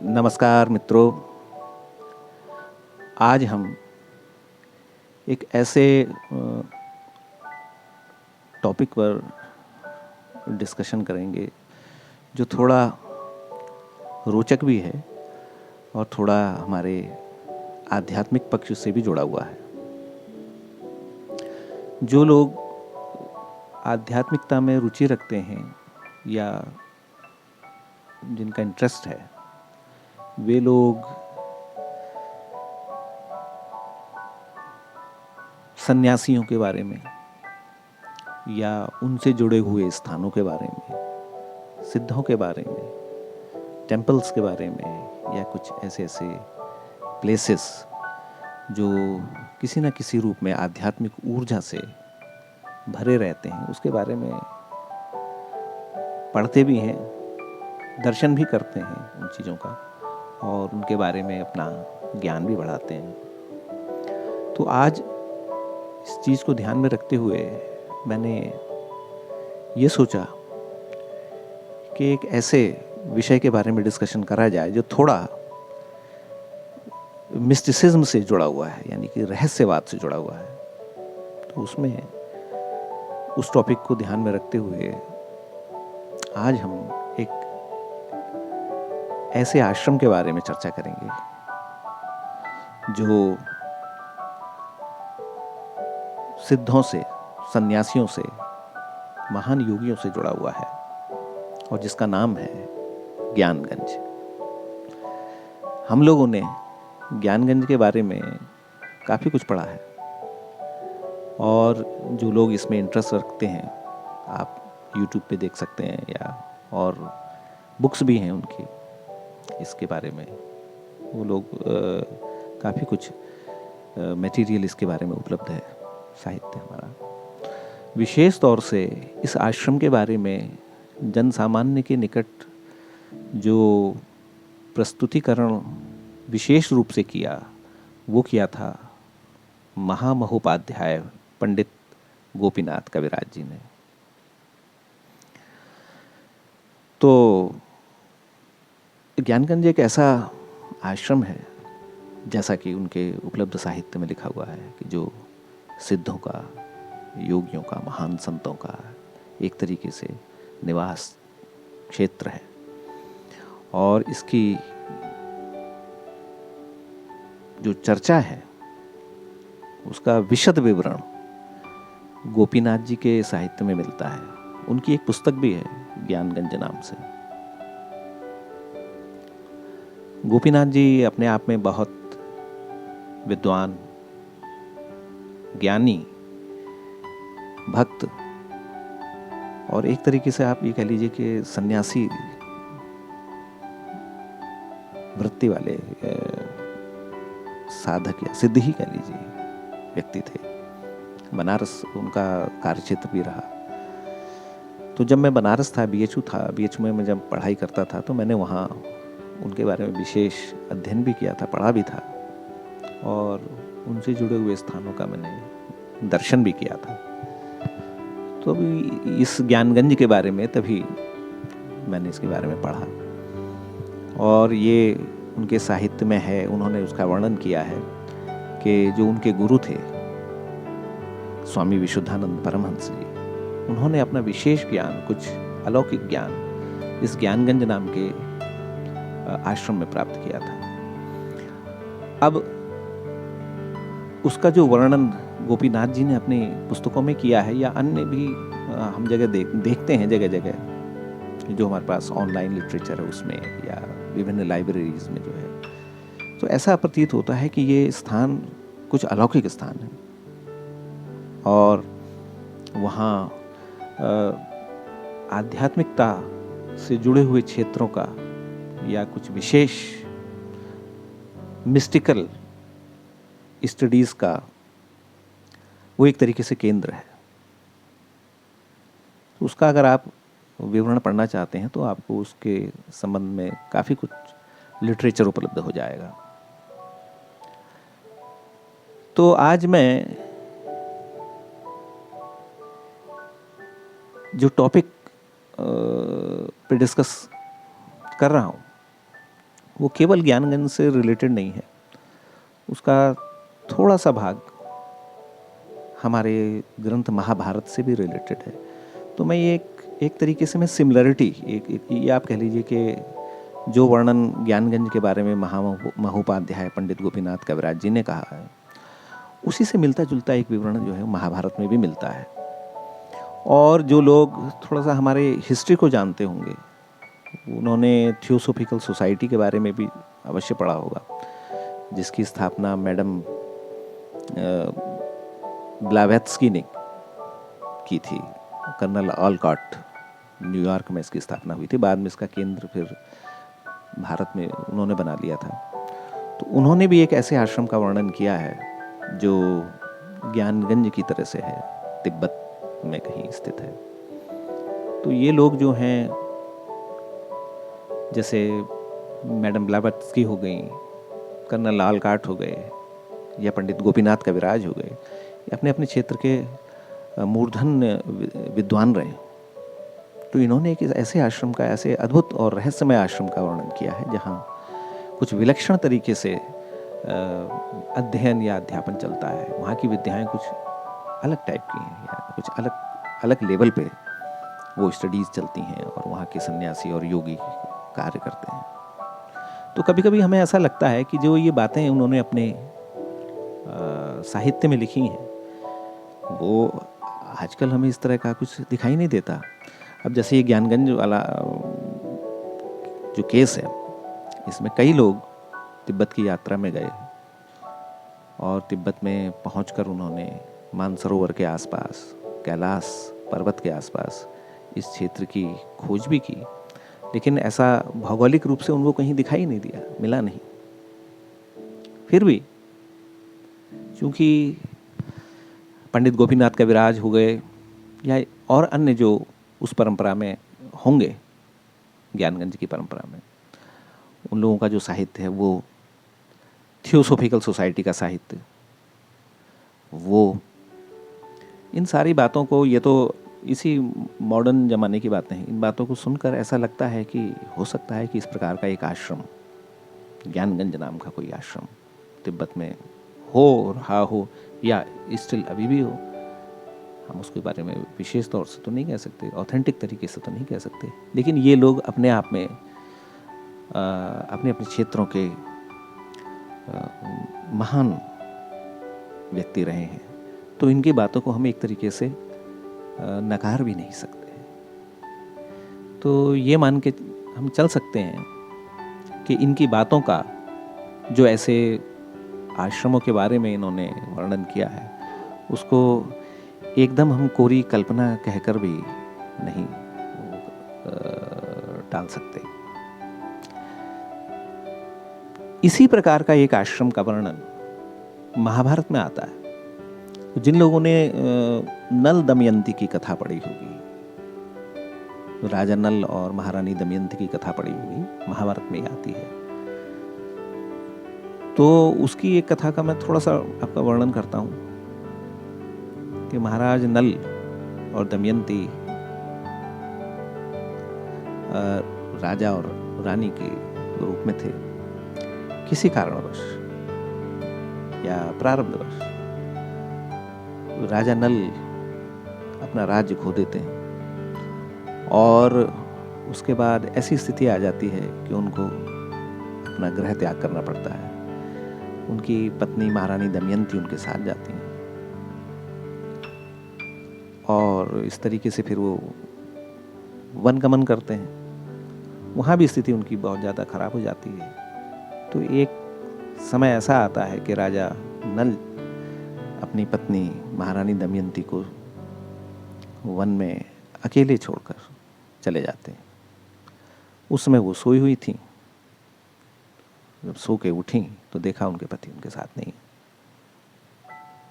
नमस्कार मित्रों। आज हम एक ऐसे टॉपिक पर डिस्कशन करेंगे जो थोड़ा रोचक भी है और थोड़ा हमारे आध्यात्मिक पक्ष से भी जुड़ा हुआ है। जो लोग आध्यात्मिकता में रुचि रखते हैं या जिनका इंटरेस्ट है, वे लोग सन्यासियों के बारे में या उनसे जुड़े हुए स्थानों के बारे में, सिद्धों के बारे में, टेम्पल्स के बारे में या कुछ ऐसे ऐसे प्लेसेस जो किसी न किसी रूप में आध्यात्मिक ऊर्जा से भरे रहते हैं, उसके बारे में पढ़ते भी हैं, दर्शन भी करते हैं उन चीज़ों का और उनके बारे में अपना ज्ञान भी बढ़ाते हैं। तो आज इस चीज़ को ध्यान में रखते हुए मैंने ये सोचा कि एक ऐसे विषय के बारे में डिस्कशन करा जाए जो थोड़ा मिस्टिसिज्म से जुड़ा हुआ है, यानी कि रहस्यवाद से जुड़ा हुआ है। तो उसमें उस टॉपिक को ध्यान में रखते हुए आज हम एक ऐसे आश्रम के बारे में चर्चा करेंगे जो सिद्धों से, सन्यासियों से, महान योगियों से जुड़ा हुआ है और जिसका नाम है ज्ञानगंज। हम लोगों ने ज्ञानगंज के बारे में काफ़ी कुछ पढ़ा है और जो लोग इसमें इंटरेस्ट रखते हैं, आप YouTube पे देख सकते हैं या और बुक्स भी हैं उनकी इसके बारे में। वो लोग काफ़ी कुछ मटेरियल इसके बारे में उपलब्ध है, साहित्य हमारा। विशेष तौर से इस आश्रम के बारे में जन सामान्य के निकट जो प्रस्तुतिकरण विशेष रूप से किया, वो किया था महामहोपाध्याय पंडित गोपीनाथ कविराज जी ने। तो ज्ञानगंज एक ऐसा आश्रम है, जैसा कि उनके उपलब्ध साहित्य में लिखा हुआ है, कि जो सिद्धों का, योगियों का, महान संतों का एक तरीके से निवास क्षेत्र है। और इसकी जो चर्चा है उसका विशद विवरण गोपीनाथ जी के साहित्य में मिलता है। उनकी एक पुस्तक भी है ज्ञानगंज नाम से। गोपीनाथ जी अपने आप में बहुत विद्वान, ज्ञानी, भक्त और एक तरीके से आप ये कह लीजिए कि सन्यासी वृत्ति वाले साधक या सिद्ध ही कह लीजिए व्यक्ति थे। बनारस उनका कार्यक्षेत्र भी रहा। तो जब मैं बनारस था, BHU में मैं जब पढ़ाई करता था, तो मैंने वहाँ उनके बारे में विशेष अध्ययन भी किया था, पढ़ा भी था और उनसे जुड़े हुए स्थानों का मैंने दर्शन भी किया था। तो अभी इस ज्ञानगंज के बारे में तभी मैंने इसके बारे में पढ़ा और ये उनके साहित्य में है। उन्होंने उसका वर्णन किया है कि जो उनके गुरु थे स्वामी विशुद्धानंद परमहंस जी, उन्होंने अपना विशेष ज्ञान, कुछ अलौकिक ज्ञान इस ज्ञानगंज नाम के आश्रम में प्राप्त किया था। अब उसका जो वर्णन गोपीनाथ जी ने अपनी पुस्तकों में किया है या अन्य भी हम जगह देखते हैं, जगह जगह जो हमारे पास ऑनलाइन लिटरेचर है उसमें या विभिन्न लाइब्रेरीज में जो है, तो ऐसा प्रतीत होता है कि ये स्थान कुछ अलौकिक स्थान है और वहाँ आध्यात्मिकता से जुड़े हुए क्षेत्रों का या कुछ विशेष मिस्टिकल स्टडीज़ का वो एक तरीके से केंद्र है। तो उसका अगर आप विवरण पढ़ना चाहते हैं तो आपको उसके संबंध में काफ़ी कुछ लिटरेचर उपलब्ध हो जाएगा। तो आज मैं जो टॉपिक पे डिस्कस कर रहा हूँ वो केवल ज्ञानगंज से रिलेटेड नहीं है, उसका थोड़ा सा भाग हमारे ग्रंथ महाभारत से भी रिलेटेड है। तो मैं ये एक तरीके से मैं सिमिलरिटी ये आप कह लीजिए कि जो वर्णन ज्ञानगंज के बारे में महोपाध्याय पंडित गोपीनाथ कविराज जी ने कहा है, उसी से मिलता जुलता एक विवरण जो है महाभारत में भी मिलता है। और जो लोग थोड़ा सा हमारे हिस्ट्री को जानते होंगे, उन्होंने थियोसोफिकल सोसाइटी के बारे में भी अवश्य पढ़ा होगा, जिसकी स्थापना मैडम ब्लावेत्स्की ने की थी। कर्नल ऑलकॉट, न्यूयॉर्क में इसकी स्थापना हुई थी। बाद में इसका केंद्र फिर भारत में उन्होंने बना लिया था। तो उन्होंने भी एक ऐसे आश्रम का वर्णन किया है जो ज्ञानगंज की तरह से है, तिब्बत में कहीं स्थित है। तो ये लोग जो हैं, जैसे मैडम ब्लावेत्स्की हो गई, कर्नल ऑलकॉट हो गए, या पंडित गोपीनाथ कविराज हो गए, अपने अपने क्षेत्र के मूर्धन विद्वान रहे। तो इन्होंने एक ऐसे आश्रम का, ऐसे अद्भुत और रहस्यमय आश्रम का वर्णन किया है जहाँ कुछ विलक्षण तरीके से अध्ययन या अध्यापन चलता है। वहाँ की विद्याएं कुछ अलग टाइप की हैं, या कुछ अलग अलग लेवल पे वो स्टडीज़ चलती हैं, और वहाँ के सन्यासी और योगी कार्य करते हैं। तो कभी कभी हमें ऐसा लगता है कि जो ये बातें उन्होंने अपने साहित्य में लिखी हैं, वो आजकल हमें इस तरह का कुछ दिखाई नहीं देता। अब जैसे ये ज्ञानगंज वाला जो केस है, इसमें कई लोग तिब्बत की यात्रा में गए और तिब्बत में पहुंचकर उन्होंने मानसरोवर के आसपास, कैलाश पर्वत के आसपास इस क्षेत्र की खोज भी की, लेकिन ऐसा भौगोलिक रूप से उनको कहीं दिखाई नहीं दिया, मिला नहीं। फिर भी क्योंकि पंडित गोपीनाथ कविराज हो गए या और अन्य जो उस परंपरा में होंगे, ज्ञानगंज की परंपरा में, उन लोगों का जो साहित्य है वो थियोसोफिकल सोसाइटी का साहित्य, वो इन सारी बातों को, ये तो इसी मॉडर्न ज़माने की बातें हैं, इन बातों को सुनकर ऐसा लगता है कि हो सकता है कि इस प्रकार का एक आश्रम, ज्ञानगंज नाम का कोई आश्रम तिब्बत में हो रहा हो, या स्टिल अभी भी हो। हम उसके बारे में विशेष तौर से तो नहीं कह सकते, ऑथेंटिक तरीके से तो नहीं कह सकते, लेकिन ये लोग अपने आप में अपने अपने क्षेत्रों के महान व्यक्ति रहे हैं। तो इनकी बातों को हम एक तरीके से नकार भी नहीं सकते। तो ये मान के हम चल सकते हैं कि इनकी बातों का, जो ऐसे आश्रमों के बारे में इन्होंने वर्णन किया है, उसको एकदम हम कोरी कल्पना कहकर भी नहीं टाल सकते। इसी प्रकार का एक आश्रम का वर्णन महाभारत में आता है। जिन लोगों ने नल दमयंती की कथा पढ़ी होगी, राजा नल और महारानी दमयंती की कथा पढ़ी होगी, महाभारत में आती है, तो उसकी एक कथा का मैं थोड़ा सा आपका वर्णन करता हूँ कि महाराज नल और दमयंती राजा और रानी के रूप में थे। किसी कारणवश या प्रारब्धवश राजा नल अपना राज्य खो देते हैं, और उसके बाद ऐसी स्थिति आ जाती है कि उनको अपना गृह त्याग करना पड़ता है। उनकी पत्नी महारानी दमयंती उनके साथ जाती हैं, और इस तरीके से फिर वो वनगमन करते हैं। वहाँ भी स्थिति उनकी बहुत ज़्यादा खराब हो जाती है। तो एक समय ऐसा आता है कि राजा नल अपनी पत्नी महारानी दमयंती को वन में अकेले छोड़कर चले जाते हैं। उस समय वो सोई हुई थी। जब सो के उठी तो देखा उनके पति उनके साथ नहीं।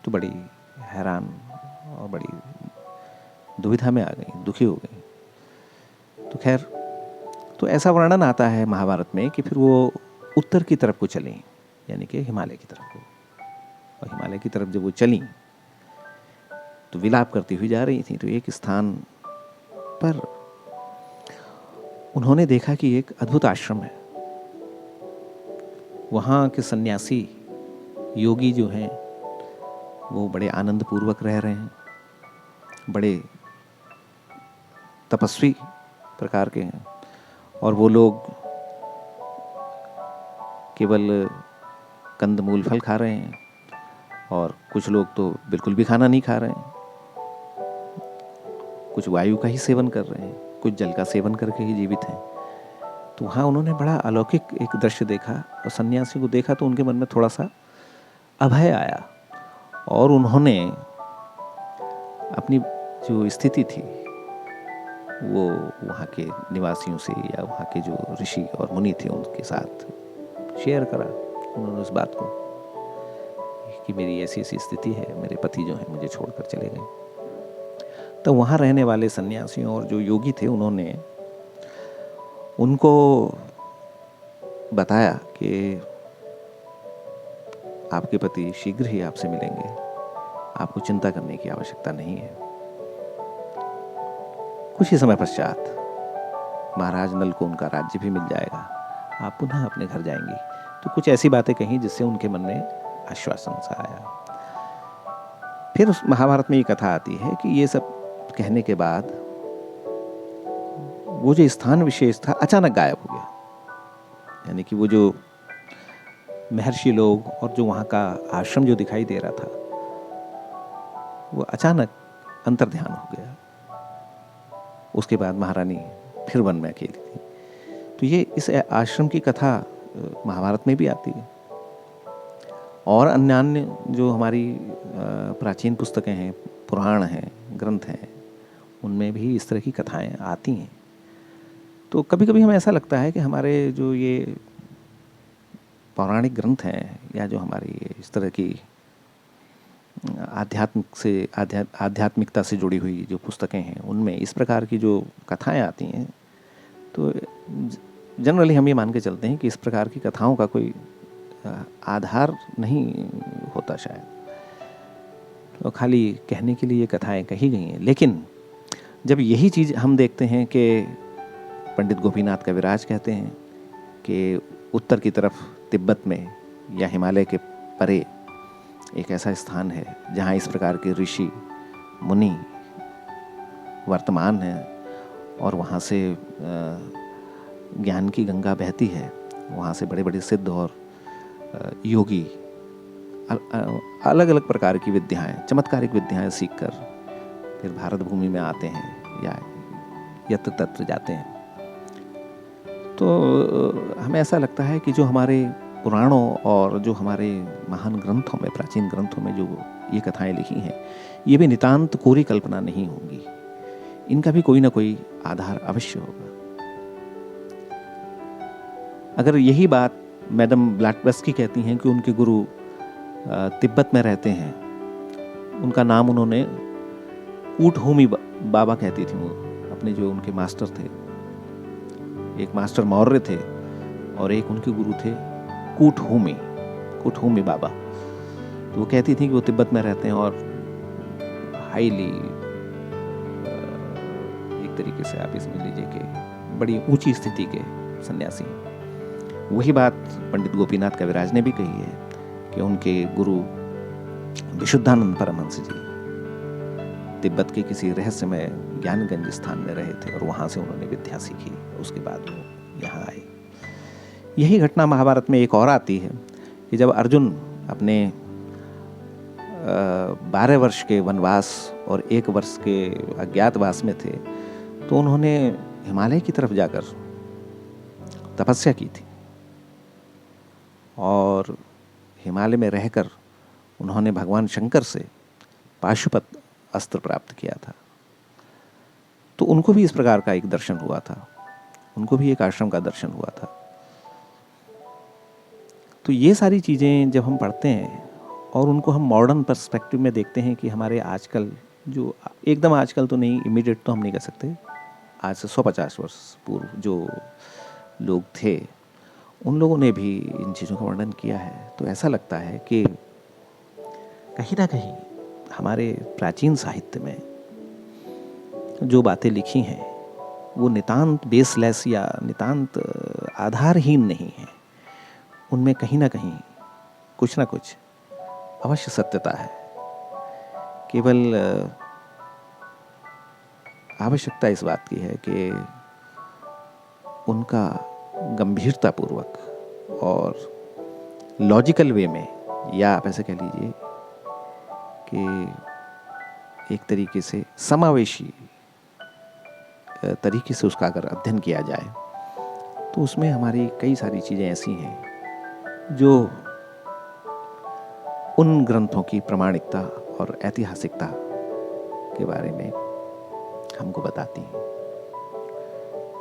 तो बड़ी हैरान और बड़ी दुविधा में आ गई, दुखी हो गई। तो खैर, तो ऐसा वर्णन आता है महाभारत में कि फिर वो उत्तर की तरफ को चली, यानी कि हिमालय की तरफ को। और हिमालय की तरफ जब वो चली तो विलाप करती हुई जा रही थी। तो एक स्थान पर उन्होंने देखा कि एक अद्भुत आश्रम है, वहाँ के सन्यासी योगी जो हैं वो बड़े आनंद पूर्वक रह रहे हैं, बड़े तपस्वी प्रकार के हैं, और वो लोग केवल कंदमूल फल खा रहे हैं, और कुछ लोग तो बिल्कुल भी खाना नहीं खा रहे हैं, कुछ वायु का ही सेवन कर रहे हैं, कुछ जल का सेवन करके ही जीवित हैं। तो वहाँ उन्होंने बड़ा अलौकिक एक दृश्य देखा, और सन्यासी को देखा तो उनके मन में थोड़ा सा अभय आया, और उन्होंने अपनी जो स्थिति थी वो वहाँ के निवासियों से या वहाँ के जो ऋषि और मुनि थे उनके साथ शेयर करा। उन्होंने उस बात को कि मेरी ऐसी ऐसी स्थिति है, मेरे पति जो हैं मुझे छोड़कर चले गए। तो वहाँ रहने वाले सन्यासियों और जो योगी थे उन्होंने उनको बताया कि आपके पति शीघ्र ही आपसे मिलेंगे, आपको चिंता करने की आवश्यकता नहीं है। कुछ ही समय पश्चात महाराज नल को उनका राज्य भी मिल जाएगा, आप पुनः अपने घर जाएंगी। तो कुछ ऐसी बातें कहीं जिससे उनके मन में आश्वासन सा आया। फिर उस महाभारत में ये कथा आती है कि ये सब कहने के बाद वो जो स्थान विशेष था अचानक गायब हो गया, यानी कि वो जो महर्षि लोग और जो वहाँ का आश्रम जो दिखाई दे रहा था वो अचानक अंतर्ध्यान हो गया। उसके बाद महारानी फिर वन में अकेली थी। तो ये इस आश्रम की कथा महाभारत में भी आती है, और अन्य जो हमारी प्राचीन पुस्तकें हैं, पुराण हैं, ग्रंथ हैं, उनमें भी इस तरह की कथाएं आती हैं। तो कभी कभी हमें ऐसा लगता है कि हमारे जो ये पौराणिक ग्रंथ हैं या जो हमारी इस तरह की आध्यात्मिकता से जुड़ी हुई जो पुस्तकें हैं उनमें इस प्रकार की जो कथाएं आती हैं, तो जनरली हम ये मान के चलते हैं कि इस प्रकार की कथाओं का कोई आधार नहीं होता शायद, तो खाली कहने के लिए ये कथाएं कही गई हैं। लेकिन जब यही चीज़ हम देखते हैं कि पंडित गोपीनाथ कविराज कहते हैं कि उत्तर की तरफ तिब्बत में या हिमालय के परे एक ऐसा स्थान है जहाँ इस प्रकार के ऋषि मुनि वर्तमान हैं, और वहाँ से ज्ञान की गंगा बहती है, वहाँ से बड़े बड़े सिद्ध और योगी अलग अलग प्रकार की विद्याएं, चमत्कारिक विद्याएं सीखकर फिर भारत भूमि में आते हैं या यत्र तत्र जाते हैं। तो हमें ऐसा लगता है कि जो हमारे पुराणों और जो हमारे महान ग्रंथों में, प्राचीन ग्रंथों में जो ये कथाएं लिखी हैं, ये भी नितांत कोरी कल्पना नहीं होंगी, इनका भी कोई ना कोई आधार अवश्य होगा। अगर यही बात मैडम ब्लैटबस्की कहती हैं कि उनके गुरु तिब्बत में रहते हैं, उनका नाम उन्होंने कूटहोमी बाबा कहती थी वो, अपने जो उनके मास्टर थे, एक मास्टर मौर्य थे और एक उनके गुरु थे कूटहोमी बाबा। तो वो कहती थी कि वो तिब्बत में रहते हैं और हाईली एक तरीके से आप इसमें लीजिए कि बड़ी ऊंची स्थिति के सन्यासी। वही बात पंडित गोपीनाथ कविराज ने भी कही है कि उनके गुरु विशुद्धानंद परमहंस जी तिब्बत के किसी रहस्यमय ज्ञानगंज स्थान में रहे थे और वहाँ से उन्होंने विद्या सीखी, उसके बाद वो यहाँ आए। यही घटना महाभारत में एक और आती है कि जब अर्जुन अपने 12 वर्ष के वनवास और 1 वर्ष के अज्ञातवास में थे, तो उन्होंने हिमालय की तरफ जाकर तपस्या की थी और हिमालय में रहकर उन्होंने भगवान शंकर से पाशुपत अस्त्र प्राप्त किया था। तो उनको भी इस प्रकार का एक दर्शन हुआ था, उनको भी एक आश्रम का दर्शन हुआ था। तो ये सारी चीज़ें जब हम पढ़ते हैं और उनको हम मॉडर्न पर्सपेक्टिव में देखते हैं कि हमारे आजकल जो एकदम आजकल तो नहीं, इमीडिएट तो हम नहीं कह सकते, आज से 150 वर्ष पूर्व जो लोग थे उन लोगों ने भी इन चीज़ों का वर्णन किया है। तो ऐसा लगता है कि कहीं ना कहीं हमारे प्राचीन साहित्य में जो बातें लिखी हैं वो नितांत बेसलेस या नितांत आधारहीन नहीं है। उनमें कहीं ना कहीं कुछ ना कुछ अवश्य सत्यता है। केवल आवश्यकता इस बात की है कि उनका गंभीरतापूर्वक और लॉजिकल वे में, या आप ऐसे कह लीजिए कि एक तरीके से समावेशी तरीके से उसका अगर अध्ययन किया जाए तो उसमें हमारी कई सारी चीज़ें ऐसी हैं जो उन ग्रंथों की प्रामाणिकता और ऐतिहासिकता के बारे में हमको बताती हैं।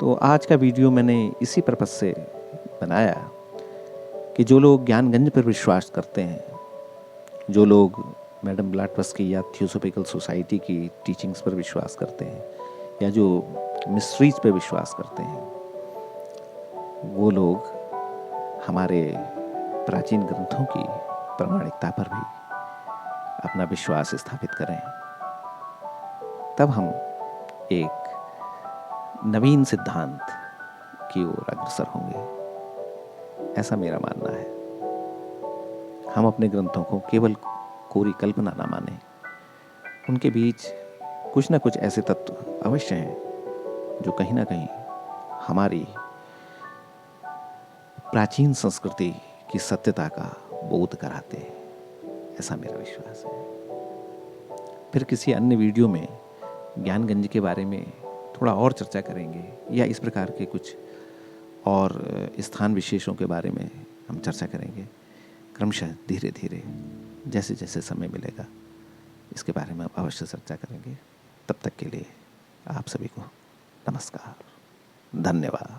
तो आज का वीडियो मैंने इसी पर्पस से बनाया कि जो लोग ज्ञानगंज पर विश्वास करते हैं, जो लोग मैडम ब्लैटफस्ट या थियोसॉफिकल सोसाइटी की टीचिंग्स पर विश्वास करते हैं, या जो मिस्ट्रीज पर विश्वास करते हैं, वो लोग हमारे प्राचीन ग्रंथों की प्रामाणिकता पर भी अपना विश्वास स्थापित करें। तब हम एक नवीन सिद्धांत की ओर अग्रसर होंगे, ऐसा मेरा मानना है। हम अपने ग्रंथों को केवल कोरी कल्पना ना माने, उनके बीच कुछ ना कुछ ऐसे तत्व अवश्य हैं जो कहीं ना कहीं हमारी प्राचीन संस्कृति की सत्यता का बोध कराते हैं, ऐसा मेरा विश्वास है। फिर किसी अन्य वीडियो में ज्ञानगंज के बारे में थोड़ा और चर्चा करेंगे, या इस प्रकार के कुछ और स्थान विशेषों के बारे में हम चर्चा करेंगे। क्रमशः धीरे धीरे जैसे जैसे समय मिलेगा इसके बारे में अवश्य चर्चा करेंगे। तब तक के लिए आप सभी को नमस्कार, धन्यवाद।